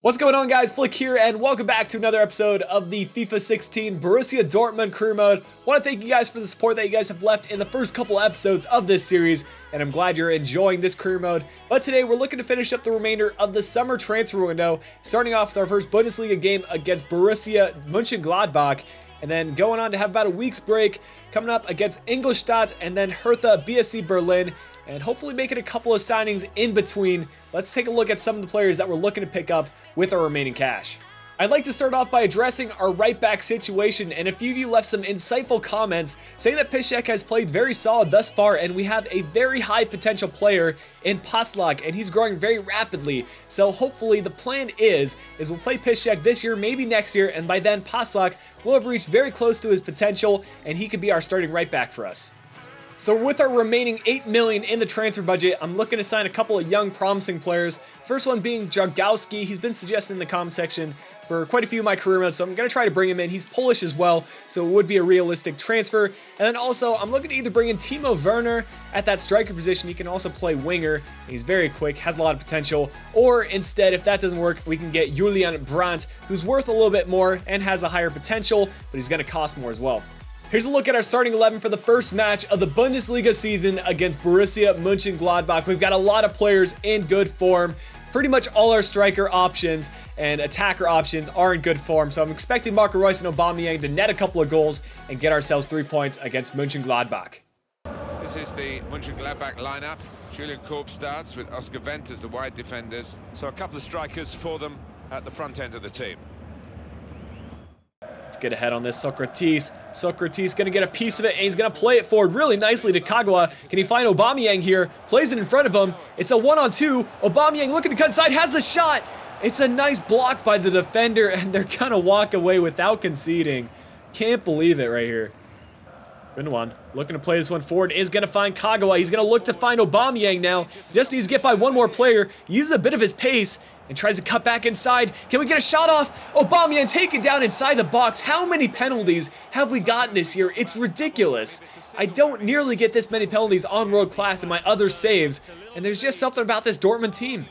What's going on, guys? Flick here, and welcome back to another episode of the FIFA 16 Borussia Dortmund career mode. Want to thank you guys for the support that you guys have left in the first couple episodes of this series, and I'm glad you're enjoying this career mode. But today we're looking to finish up the remainder of the summer transfer window, starting off with our first Bundesliga game against Borussia Mönchengladbach, and then going on to have about a week's break, coming up against Ingolstadt and then Hertha Berlin, and hopefully making a couple of signings in between. Let's take a look at some of the players that we're looking to pick up with our remaining cash. I'd like to start off by addressing our right back situation, and a few of you left some insightful comments saying that Piszczek has played very solid thus far, and we have a very high potential player in Paslak, and he's growing very rapidly. So hopefully the plan is we'll play Piszczek this year, maybe next year, and by then Paslak will have reached very close to his potential, and he could be our starting right back for us. So with our remaining $8 million in the transfer budget, I'm looking to sign a couple of young promising players. First one being Jargowski. He's been suggested in the comment section for quite a few of my career modes, so I'm going to try to bring him in. He's Polish as well, so it would be a realistic transfer. And then also, I'm looking to either bring in Timo Werner at that striker position. He can also play winger. He's very quick, has a lot of potential. Or instead, if that doesn't work, we can get Julian Brandt, who's worth a little bit more and has a higher potential, but he's going to cost more as well. Here's a look at our starting 11 for the first match of the Bundesliga season against Borussia Mönchengladbach. We've got a lot of players in good form. Pretty much all our striker options and attacker options are in good form, so I'm expecting Marco Reus and Aubameyang to net a couple of goals and get ourselves 3 points against Mönchengladbach. This is the Mönchengladbach lineup. Julian Korb starts with Oscar Wendt as the wide defenders. So a couple of strikers for them at the front end of the team. Let's get ahead on this. Socrates gonna get a piece of it, and he's gonna play it forward really nicely to Kagawa. Can he find Aubameyang here? Plays it in front of him. It's a 1-on-2. Aubameyang looking to cut inside, has the shot. It's a nice block by the defender, and they're gonna walk away without conceding. Can't believe it right here. Good one. Looking to play this one forward. Is going to find Kagawa. He's going to look to find Aubameyang now. Just needs to get by one more player. Uses a bit of his pace and tries to cut back inside. Can we get a shot off? Aubameyang taken down inside the box. How many penalties have we gotten this year? It's ridiculous. I don't nearly get this many penalties on World Class in my other saves, and there's just something about this Dortmund team.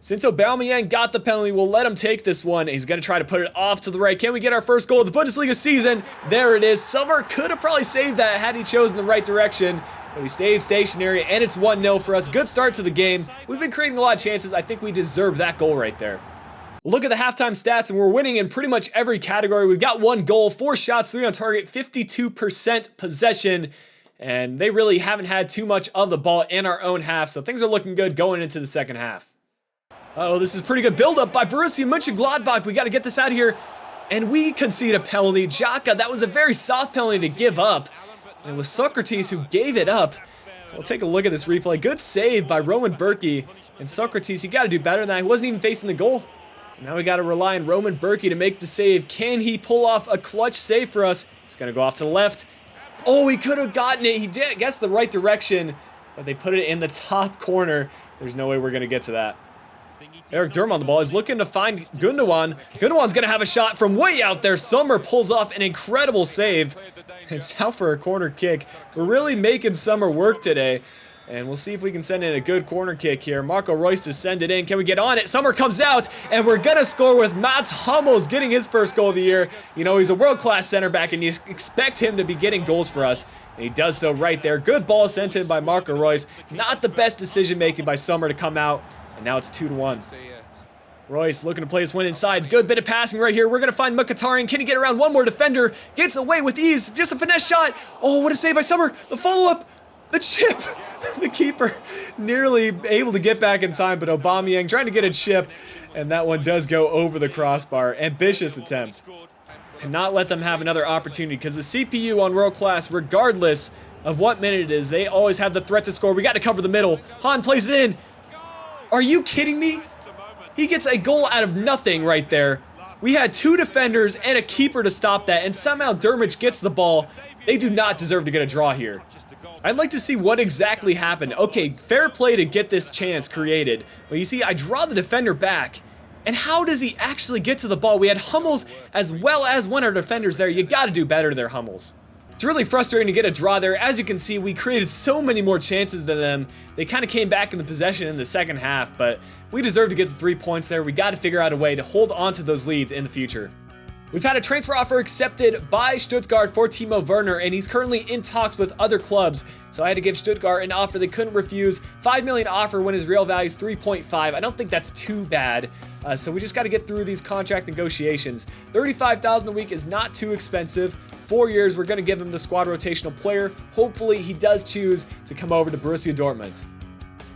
Since Aubameyang got the penalty, we'll let him take this one. He's going to try to put it off to the right. Can we get our first goal of the Bundesliga season? There it is. Sommer could have probably saved that had he chosen the right direction, but we stayed stationary, and it's 1-0 for us. Good start to the game. We've been creating a lot of chances. I think we deserve that goal right there. Look at the halftime stats, and we're winning in pretty much every category. We've got 1 goal, 4 shots, 3 on target, 52% possession, and they really haven't had too much of the ball in our own half, so things are looking good going into the second half. Oh, this is a pretty good build-up by Borussia Mönchengladbach. We got to get this out of here. And we concede a penalty. Xhaka, that was a very soft penalty to give up. And it was Socrates who gave it up. We'll take a look at this replay. Good save by Roman Bürki. And Socrates, you got to do better than that. He wasn't even facing the goal. Now we got to rely on Roman Bürki to make the save. Can he pull off a clutch save for us? He's going to go off to the left. Oh, he could have gotten it. He did guess the right direction, but they put it in the top corner. There's no way we're going to get to that. Eric Durm on the ball is looking to find Gundogan. Gundogan's going to have a shot from way out there. Sommer pulls off an incredible save. It's out for a corner kick. We're really making Sommer work today. And we'll see if we can send in a good corner kick here. Marco Reus to send it in. Can we get on it? Sommer comes out, and we're going to score with Mats Hummels getting his first goal of the year. You know, he's a world-class center back, and you expect him to be getting goals for us. And he does so right there. Good ball sent in by Marco Reus. Not the best decision-making by Sommer to come out. And now it's 2-1. Royce looking to play this one inside. Good bit of passing right here. We're going to find Mkhitaryan. Can he get around one more defender? Gets away with ease. Just a finesse shot. Oh, what a save by Sommer. The follow-up. The chip. The keeper nearly able to get back in time, but Aubameyang trying to get a chip. And that one does go over the crossbar. Ambitious attempt. Cannot let them have another opportunity because the CPU on World Class, regardless of what minute it is, they always have the threat to score. We got to cover the middle. Han plays it in. Are you kidding me? He gets a goal out of nothing right there. We had 2 defenders and a keeper to stop that, and somehow Dermich gets the ball. They do not deserve to get a draw here. I'd like to see what exactly happened. Okay, fair play to get this chance created, but you see, I draw the defender back, and how does he actually get to the ball? We had Hummels as well as one of our defenders there. You got to do better there, Hummels. It's really frustrating to get a draw there. As you can see, we created so many more chances than them. They kind of came back in the possession in the second half, but we deserve to get the 3 points there. We got to figure out a way to hold on to those leads in the future. We've had a transfer offer accepted by Stuttgart for Timo Werner, and he's currently in talks with other clubs. So I had to give Stuttgart an offer they couldn't refuse. $5 million offer when his real value is 3.5. I don't think that's too bad. So we just got to get through these contract negotiations. $35,000 a week is not too expensive. 4 years, we're going to give him the squad rotational player. Hopefully he does choose to come over to Borussia Dortmund.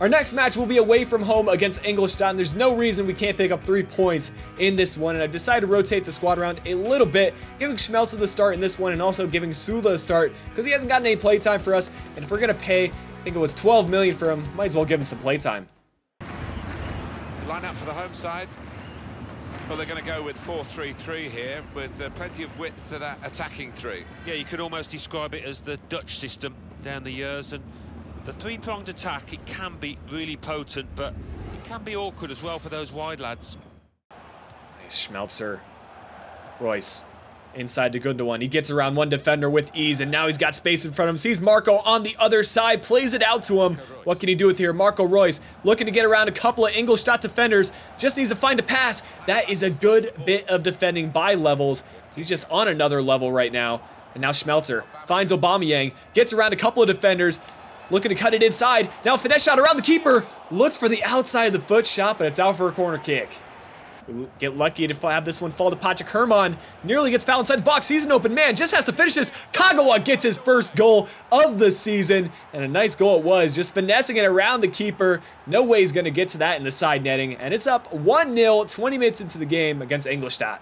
Our next match will be away from home against Ingolstadt, and there's no reason we can't pick up 3 points in this one, and I've decided to rotate the squad around a little bit, giving Schmelzer the start in this one, and also giving Sula a start, because he hasn't gotten any playtime for us, and if we're going to pay, I think it was $12 million for him, might as well give him some playtime. Line up for the home side. Well, they're going to go with 4-3-3 here, with plenty of width to that attacking three. Yeah, you could almost describe it as the Dutch system down the years, and the three-pronged attack, it can be really potent, but it can be awkward as well for those wide lads. Nice Schmelzer. Royce inside to Gundogan. He gets around one defender with ease, and now he's got space in front of him. Sees Marco on the other side, plays it out to him. What can he do with here? Marco Royce looking to get around a couple of Ingolstadt defenders. Just needs to find a pass. That is a good bit of defending by levels. He's just on another level right now. And now Schmelzer finds Aubameyang, gets around a couple of defenders, looking to cut it inside. Now finesse shot around the keeper. Looks for the outside of the foot shot, but it's out for a corner kick. We get lucky to have this one fall to Patrick Herrmann. Nearly gets fouled inside the box. Sees an open man. Just has to finish this. Kagawa gets his first goal of the season. And a nice goal it was. Just finessing it around the keeper. No way he's going to get to that in the side netting. And it's up 1-0, 20 minutes into the game against Ingolstadt.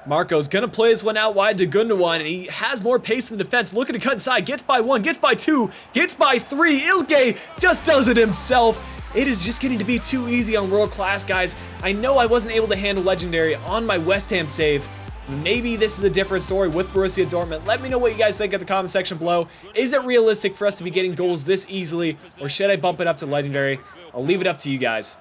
Marco's going to play this one out wide to Gundogan, and he has more pace in the defense. Looking to cut inside, gets by 1, gets by 2, gets by 3. Ilke just does it himself. It is just getting to be too easy on world class, guys. I know I wasn't able to handle Legendary on my West Ham save. Maybe this is a different story with Borussia Dortmund. Let me know what you guys think in the comment section below. Is it realistic for us to be getting goals this easily, or should I bump it up to Legendary? I'll leave it up to you guys.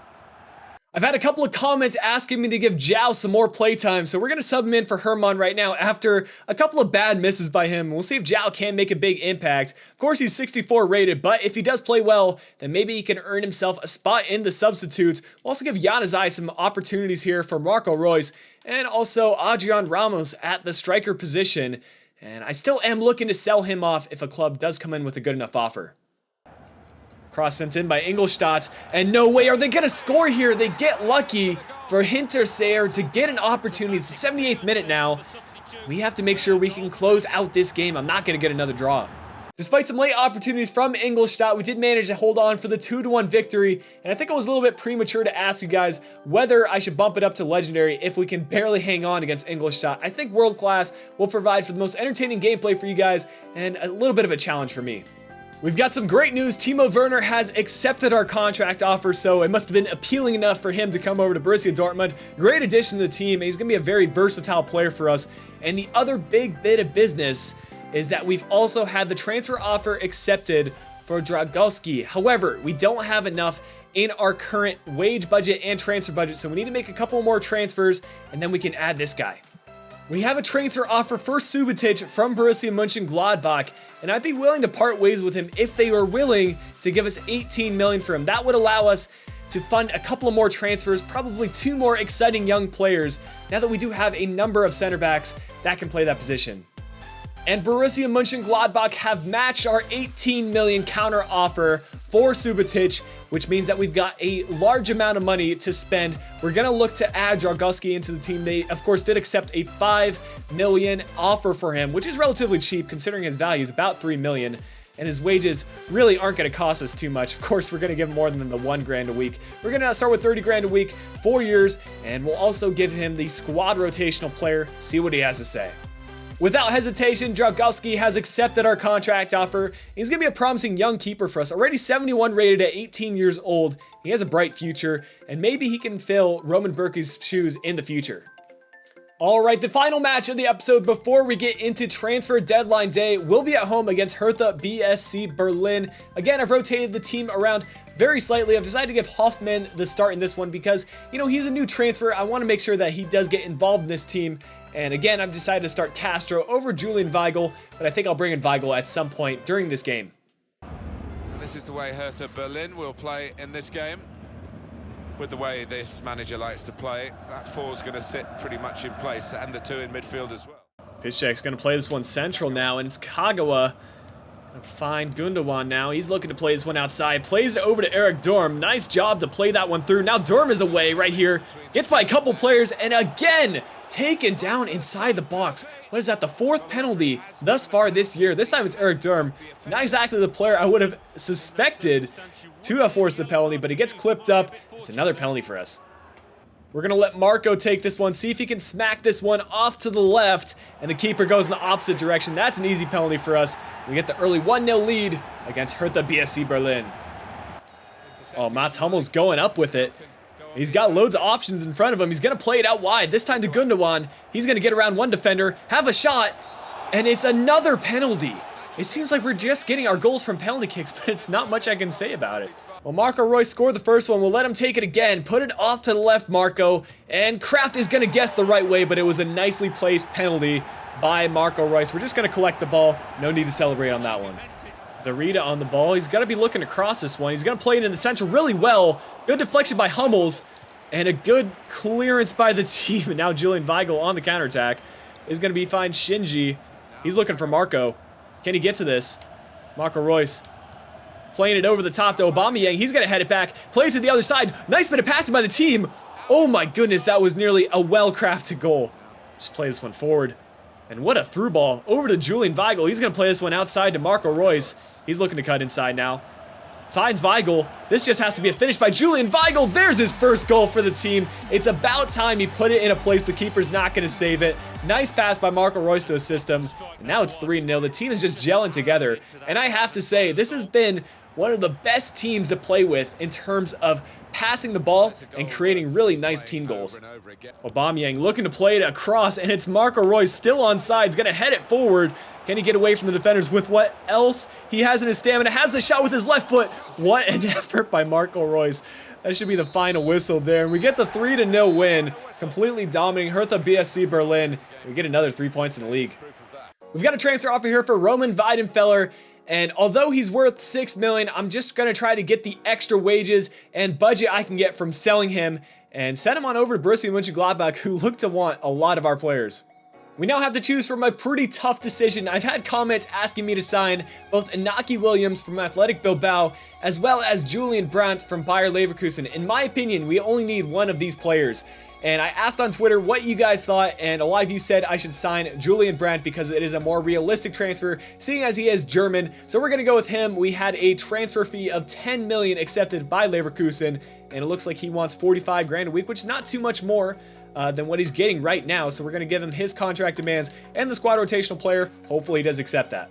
I've had a couple of comments asking me to give Zhao some more playtime, so we're going to sub him in for Herrmann right now after a couple of bad misses by him. We'll see if Zhao can make a big impact. Of course, he's 64 rated, but if he does play well, then maybe he can earn himself a spot in the substitutes. We'll also give Januzaj some opportunities here for Marco Royce, and also Adrian Ramos at the striker position. And I still am looking to sell him off if a club does come in with a good enough offer. Cross sent in by Ingolstadt, and no way are they going to score here. They get lucky for Hinterseer to get an opportunity. It's the 78th minute now. We have to make sure we can close out this game. I'm not going to get another draw. Despite some late opportunities from Ingolstadt, we did manage to hold on for the 2-1 victory, and I think it was a little bit premature to ask you guys whether I should bump it up to Legendary if we can barely hang on against Ingolstadt. I think World Class will provide for the most entertaining gameplay for you guys and a little bit of a challenge for me. We've got some great news. Timo Werner has accepted our contract offer, so it must have been appealing enough for him to come over to Borussia Dortmund. Great addition to the team, and he's going to be a very versatile player for us. And the other big bit of business is that we've also had the transfer offer accepted for Dragowski. However, we don't have enough in our current wage budget and transfer budget, so we need to make a couple more transfers, and then we can add this guy. We have a transfer offer for Subotic from Borussia Mönchengladbach, and I'd be willing to part ways with him if they were willing to give us $18 million for him. That would allow us to fund a couple of more transfers, probably 2 more exciting young players, now that we do have a number of center backs that can play that position. And Borussia Mönchengladbach have matched our $18 million counter offer for Subotic, which means that we've got a large amount of money to spend. We're going to look to add Dragowski into the team. They, of course, did accept a $5 million offer for him, which is relatively cheap considering his value is about $3 million. And his wages really aren't going to cost us too much. Of course, we're going to give him more than the $1 grand a week. We're going to start with 30 grand a week, 4 years, and we'll also give him the squad rotational player, see what he has to say. Without hesitation, Dragowski has accepted our contract offer. He's going to be a promising young keeper for us. Already 71 rated at 18 years old. He has a bright future, and maybe he can fill Roman Bürki's shoes in the future. All right, the final match of the episode before we get into transfer deadline day will be at home against Hertha BSC Berlin. Again, I've rotated the team around very slightly. I've decided to give Hoffman the start in this one because, you know, he's a new transfer. I want to make sure that he does get involved in this team. And again, I've decided to start Castro over Julian Weigl, but I think I'll bring in Weigl at some point during this game. This is the way Hertha Berlin will play in this game. With the way this manager likes to play, that four's going to sit pretty much in place, and the two in midfield as well. Piszczek's going to play this one central now, and it's Kagawa. Gonna find Gundogan now. He's looking to play this one outside. Plays it over to Eric Durm. Nice job to play that one through. Now Durm is away right here. Gets by a couple players, and again, taken down inside the box. What is that, the fourth penalty thus far this year? This time it's Eric Durm. Not exactly the player I would have suspected to have forced the penalty, but he gets clipped up. It's another penalty for us. We're going to let Marco take this one, see if he can smack this one off to the left, and the keeper goes in the opposite direction. That's an easy penalty for us. We get the early 1-0 lead against Hertha BSC Berlin. Oh, Mats Hummel's going up with it. He's got loads of options in front of him. He's going to play it out wide. This time to Gundogan. He's going to get around one defender, have a shot, and it's another penalty. It seems like we're just getting our goals from penalty kicks, but it's not much I can say about it. Well, Marco Reus scored the first one. We'll let him take it again. Put it off to the left, Marco. And Kraft is going to guess the right way, but it was a nicely placed penalty by Marco Reus. We're just going to collect the ball. No need to celebrate on that one. Dorita on the ball. He's got to be looking to cross this one. He's going to play it in the central really well. Good deflection by Hummels. And a good clearance by the team. And now Julian Weigl on the counterattack is going to be fine. Shinji. He's looking for Marco. Can he get to this? Marco Reus. Playing it over the top to Aubameyang. He's going to head it back. Plays it the other side. Nice bit of passing by the team. Oh my goodness, that was nearly a well-crafted goal. Just play this one forward. And what a through ball. Over to Julian Weigl. He's going to play this one outside to Marco Reus. He's looking to cut inside now. Finds Weigl. This just has to be a finish by Julian Weigl. There's his first goal for the team. It's about time he put it in a place the keeper's not going to save it. Nice pass by Marco Reus to assist him. And now it's 3-0. The team is just gelling together. And I have to say, this has been one of the best teams to play with in terms of passing the ball and creating really nice team goals. Aubameyang looking to play it across, and it's Marco Reus still on side. He's going to head it forward. Can he get away from the defenders with what else he has in his stamina? Has the shot with his left foot. What an effort by Marco Reus. That should be the final whistle there. And we get the 3-0 win, completely dominating Hertha BSC Berlin. We get another 3 points in the league. We've got a transfer offer here for Roman Weidenfeller. And although he's worth $6 million, I'm just going to try to get the extra wages and budget I can get from selling him and send him on over to Borussia Mönchengladbach, who look to want a lot of our players. We now have to choose from a pretty tough decision. I've had comments asking me to sign both Inaki Williams from Athletic Bilbao as well as Julian Brandt from Bayer Leverkusen. In my opinion, we only need one of these players. And I asked on Twitter what you guys thought, and a lot of you said I should sign Julian Brandt because it is a more realistic transfer, seeing as he is German. So we're going to go with him. We had a transfer fee of $10 million accepted by Leverkusen, and it looks like he wants 45 grand a week, which is not too much more than what he's getting right now. So we're going to give him his contract demands and the squad rotational player. Hopefully he does accept that.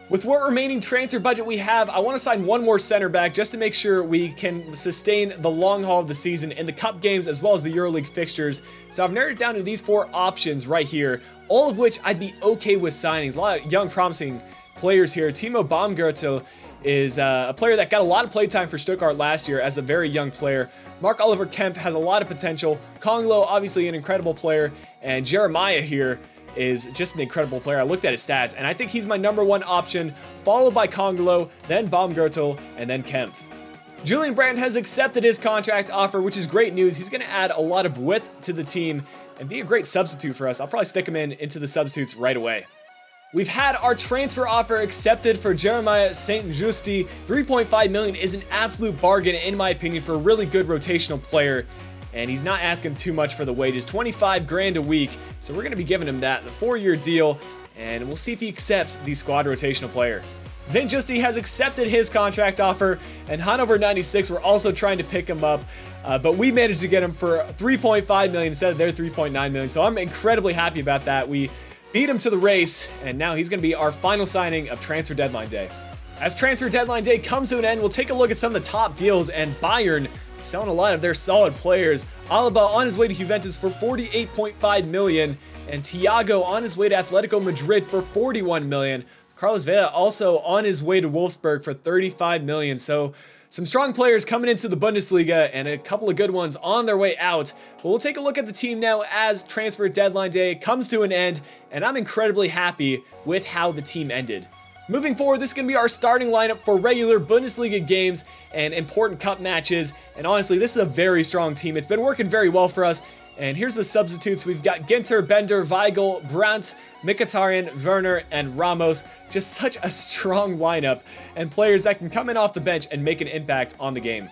With what remaining transfer budget we have, I want to sign one more center back just to make sure we can sustain the long haul of the season in the cup games as well as the EuroLeague fixtures. So I've narrowed it down to these 4 options right here, all of which I'd be okay with signings. A lot of young, promising players here. Timo Baumgartel is a player that got a lot of playtime for Stuttgart last year as a very young player. Mark-Oliver Kemp has a lot of potential. Konglo, obviously an incredible player. And Jeremiah here is just an incredible player. I looked at his stats, and I think he's my #1 option, followed by Konglo, then Baumgartel, and then Kempf. Julian Brandt has accepted his contract offer, which is great news. He's going to add a lot of width to the team and be a great substitute for us. I'll probably stick him into the substitutes right away. We've had our transfer offer accepted for Jeremiah St. Justi. $3.5 million is an absolute bargain, in my opinion, for a really good rotational player. And he's not asking too much for the wages, 25 grand a week. So we're going to be giving him that in a 4-year deal, and we'll see if he accepts the squad rotational player. St. Justi has accepted his contract offer, and Hannover 96 were also trying to pick him up, but we managed to get him for $3.5 million instead of their $3.9 million. So I'm incredibly happy about that. We beat him to the race, and now he's going to be our final signing of transfer deadline day. As transfer deadline day comes to an end, we'll take a look at some of the top deals, and Bayern selling a lot of their solid players. Alaba on his way to Juventus for 48.5 million, and Thiago on his way to Atletico Madrid for 41 million. Carlos Vela also on his way to Wolfsburg for 35 million. So some strong players coming into the Bundesliga and a couple of good ones on their way out. But we'll take a look at the team now as transfer deadline day comes to an end, and I'm incredibly happy with how the team ended. Moving forward, this is going to be our starting lineup for regular Bundesliga games and important cup matches. And honestly, this is a very strong team. It's been working very well for us. And here's the substitutes. We've got Ginter, Bender, Weigl, Brandt, Mkhitaryan, Werner, and Ramos. Just such a strong lineup and players that can come in off the bench and make an impact on the game.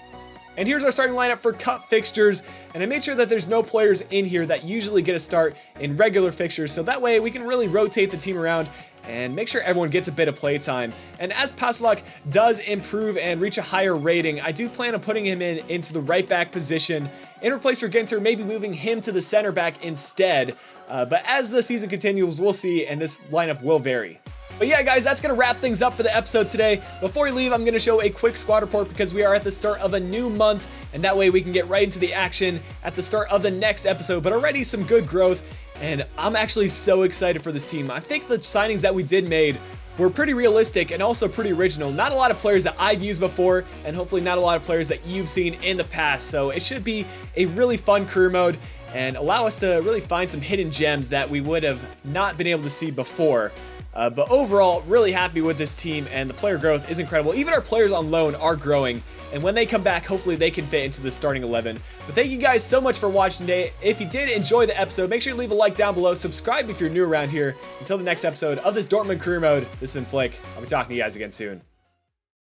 And here's our starting lineup for cup fixtures, and I made sure that there's no players in here that usually get a start in regular fixtures, so that way we can really rotate the team around and make sure everyone gets a bit of play time. And as Passlack does improve and reach a higher rating, I do plan on putting him into the right back position in replace for Ginter, maybe moving him to the center back instead. But as the season continues, we'll see, and this lineup will vary. But yeah, guys, that's going to wrap things up for the episode today. Before we leave, I'm going to show a quick squad report because we are at the start of a new month, and that way we can get right into the action at the start of the next episode. But already some good growth, and I'm actually so excited for this team. I think the signings that we did made were pretty realistic and also pretty original. Not a lot of players that I've used before, and hopefully not a lot of players that you've seen in the past. So it should be a really fun career mode and allow us to really find some hidden gems that we would have not been able to see before. But overall, really happy with this team, and the player growth is incredible. Even our players on loan are growing, and when they come back, hopefully they can fit into the starting 11. But thank you guys so much for watching today. If you did enjoy the episode, make sure you leave a like down below. Subscribe if you're new around here. Until the next episode of this Dortmund career mode, this has been Flick. I'll be talking to you guys again soon.